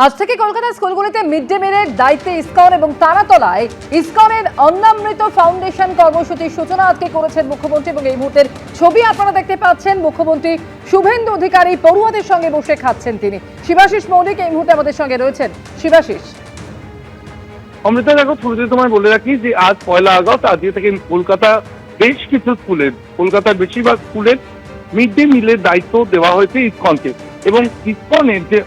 আজ থেকে কলকাতার স্কুলগুলিতে মিড ডে মিলের দায়িত্বে ইসকন এবং তারাতলায় ইসকনের অন্নামৃত ফাউন্ডেশন কর্মসূচির সূচনা আজকে করেছেন মুখ্যমন্ত্রী। এবং এই মুহূর্তের ছবি আপনারা দেখতে পাচ্ছেন, মুখ্যমন্ত্রী শুভেন্দু অধিকারী পড়ুয়াদের সঙ্গে বসে খাচ্ছেন তিনি। শিবাশিস মৌলিক এই মুহূর্তে আমাদের সঙ্গে রয়েছেন। শিবাশিস। অমৃতা, দেখো, শুরুতে তোমায় বলে রাখি যে আজ 1 আগস্ট আজকে থেকে কলকাতা বেশ কিছু স্কুলের, কলকাতার বেশিরভাগ স্কুলের মিড ডে মিলের দায়িত্ব দেওয়া হয়েছে ইসকনকে। এবং ইসকনের যে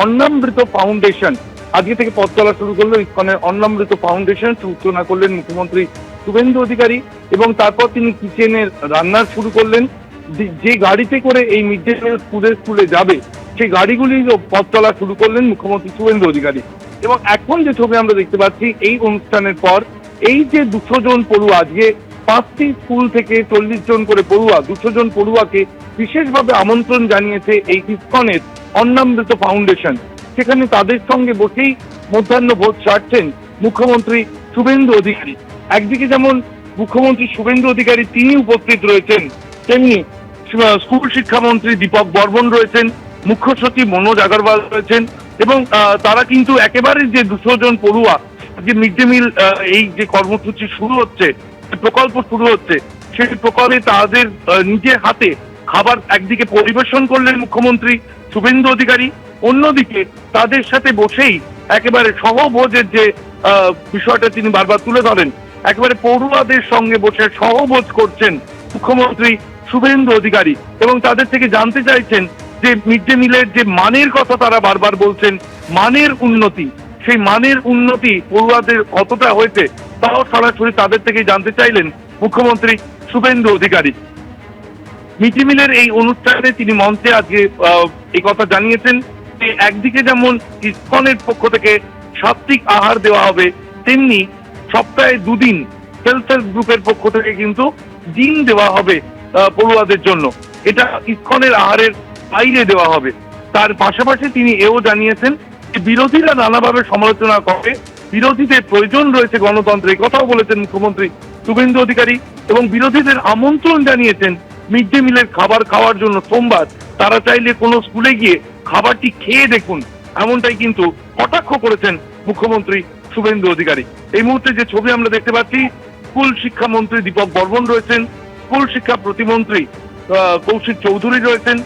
অন্নামৃত ফাউন্ডেশন আজকে থেকে পথ চলা শুরু করলো, ইসকনের অন্নামৃত ফাউন্ডেশন সূচনা করলেন মুখ্যমন্ত্রী শুভেন্দু অধিকারী। এবং তারপর তিনি কিচেনের রান্না শুরু করলেন। যে গাড়িতে করে এই মিড ডে মিল স্কুলে যাবে, সেই গাড়িগুলি পথ চলা শুরু করলেন মুখ্যমন্ত্রী শুভেন্দু অধিকারী। এবং এখন যে ছবি আমরা দেখতে পাচ্ছি, এই অনুষ্ঠানের পর এই যে 200 জন পড়ুয়া, আজকে 5টি স্কুল থেকে 40 জন করে পড়ুয়া, 200 জন পড়ুয়াকে বিশেষভাবে আমন্ত্রণ জানিয়েছে এই ইসকনের অন্নামৃত ফাউন্ডেশন। সেখানে তাদের সঙ্গে বসেই মধ্যাহ্ন ভোজ সারছেন মুখ্যমন্ত্রী শুভেন্দু অধিকারী। একদিকে যেমন মুখ্যমন্ত্রী শুভেন্দু অধিকারী তিনি উপস্থিত রয়েছেন, তেমনি স্কুল শিক্ষামন্ত্রী দীপক বর্মন রয়েছেন, মুখ্য সচিব মনোজ আগরওয়াল রয়েছেন। এবং তারা কিন্তু একেবারে যে 200 জন পড়ুয়া যে মিড ডে মিল এই যে কর্মসূচি শুরু হচ্ছে, প্রকল্প শুরু হচ্ছে, সেই প্রকল্পে তাদের নিজের হাতে খাবার একদিকে পরিবেশন করলেন মুখ্যমন্ত্রী শুভেন্দু অধিকারী, অন্যদিকে তাদের সাথে বসেই একেবারে সহভোজের যে বিষয়টা তিনি বারবার তুলে ধরেন, একেবারে পড়ুয়াদের সঙ্গে বসে সহভোজ করছেন মুখ্যমন্ত্রী শুভেন্দু অধিকারী। এবং তাদের থেকে জানতে চাইছেন যে মিড ডে মিলের যে মানের কথা তারা বারবার বলছেন, মানের উন্নতি, সেই মানের উন্নতি পড়ুয়াদের কতটা হয়েছে তাও সরাসরি তাদের থেকে জানতে চাইলেন মুখ্যমন্ত্রী শুভেন্দু অধিকারী। মিড ডে মিলের এই অনুষ্ঠানে তিনি মঞ্চে আজকে এই কথা জানিয়েছেন যে একদিকে যেমন ইসকনের পক্ষ থেকে সাত্বিক আহার দেওয়া হবে, তেমনি সপ্তাহে 2 দিন সেলফ হেল্প গ্রুপের পক্ষ থেকে কিন্তু ডিম দেওয়া হবে পড়ুয়াদের জন্য। এটা ইসকনের আহারের বাইরে দেওয়া হবে। তার পাশাপাশি তিনি এও জানিয়েছেন যে বিরোধীরা নানাভাবে সমালোচনা করে, বিরোধীদের প্রয়োজন রয়েছে গণতন্ত্রে, কথাও বলেছেন মুখ্যমন্ত্রী শুভেন্দু অধিকারী। এবং বিরোধীদের আমন্ত্রণ জানিয়েছেন মিড ডে মিলের খাবার খাওয়ার জন্য সোমবার। তারা চাইলে কোনো স্কুলে গিয়ে খাবারটি খেয়ে দেখুন, এমনটাই কিন্তু কটাক্ষ করেছেন মুখ্যমন্ত্রী শুভেন্দু অধিকারী। এই মুহূর্তে যে ছবি আমরা দেখতে পাচ্ছি, স্কুল শিক্ষামন্ত্রী দীপক বর্মন রয়েছেন, স্কুল শিক্ষা প্রতিমন্ত্রী কৌশিক চৌধুরী রয়েছেন,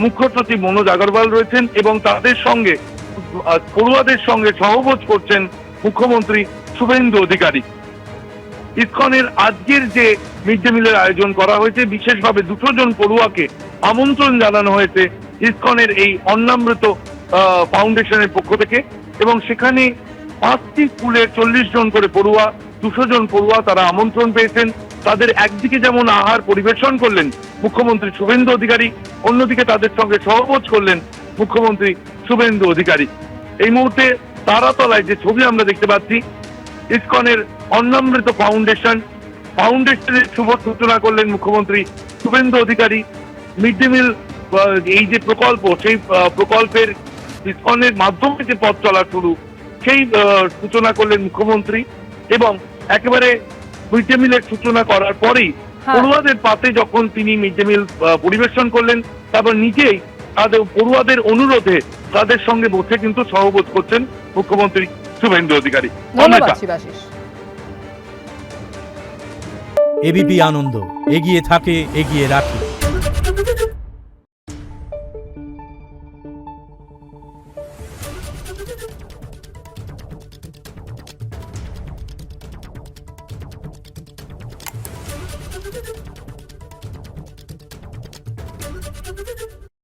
মুখ্য সচিব মনোজ আগরওয়াল রয়েছেন, এবং তাদের সঙ্গে পড়ুয়াদের সঙ্গে সহভোজ করছেন মুখ্যমন্ত্রী শুভেন্দু অধিকারী। ইসকনের আজকের যে মিড ডে মিলের আয়োজন করা হয়েছে, বিশেষভাবে 200 জন পড়ুয়াকে আমন্ত্রণ জানানো হয়েছে ইসকনের এই অন্নামৃত ফাউন্ডেশনের পক্ষ থেকে। এবং সেখানে 5টি স্কুলের 40 জন করে পড়ুয়া, 200 জন পড়ুয়া তারা আমন্ত্রণ পেয়েছেন। তাদের একদিকে যেমন আহার পরিবেশন করলেন মুখ্যমন্ত্রী শুভেন্দু অধিকারী, অন্যদিকে তাদের সঙ্গে সহভোজ করলেন মুখ্যমন্ত্রী শুভেন্দু অধিকারী। এই মুহূর্তে তারাতলায় যে ছবি আমরা দেখতে পাচ্ছি, ইসকনের অন্নামৃত ফাউন্ডেশনের শুভ সূচনা করলেন মুখ্যমন্ত্রী Suvendu Adhikari. Mid day meal এই যে প্রকল্প, সেই প্রকল্পের ইসকনের মাধ্যমে যে পথ চলা শুরু, সেই সূচনা করলেন মুখ্যমন্ত্রী। এবং একেবারে মিড ডে মিলের সূচনা করার পরেই পড়ুয়াদের পাতে যখন তিনি মিড ডে মিল পরিবেশন করলেন, তারপর নিজেই তাদের পড়ুয়াদের অনুরোধে তাদের সঙ্গে বসে কিন্তু সহভোজ করছেন মুখ্যমন্ত্রী শুভেন্দু অধিকারী। এবিপি আনন্দ এগিয়ে থাকে, এগিয়ে রাখে। Thank you.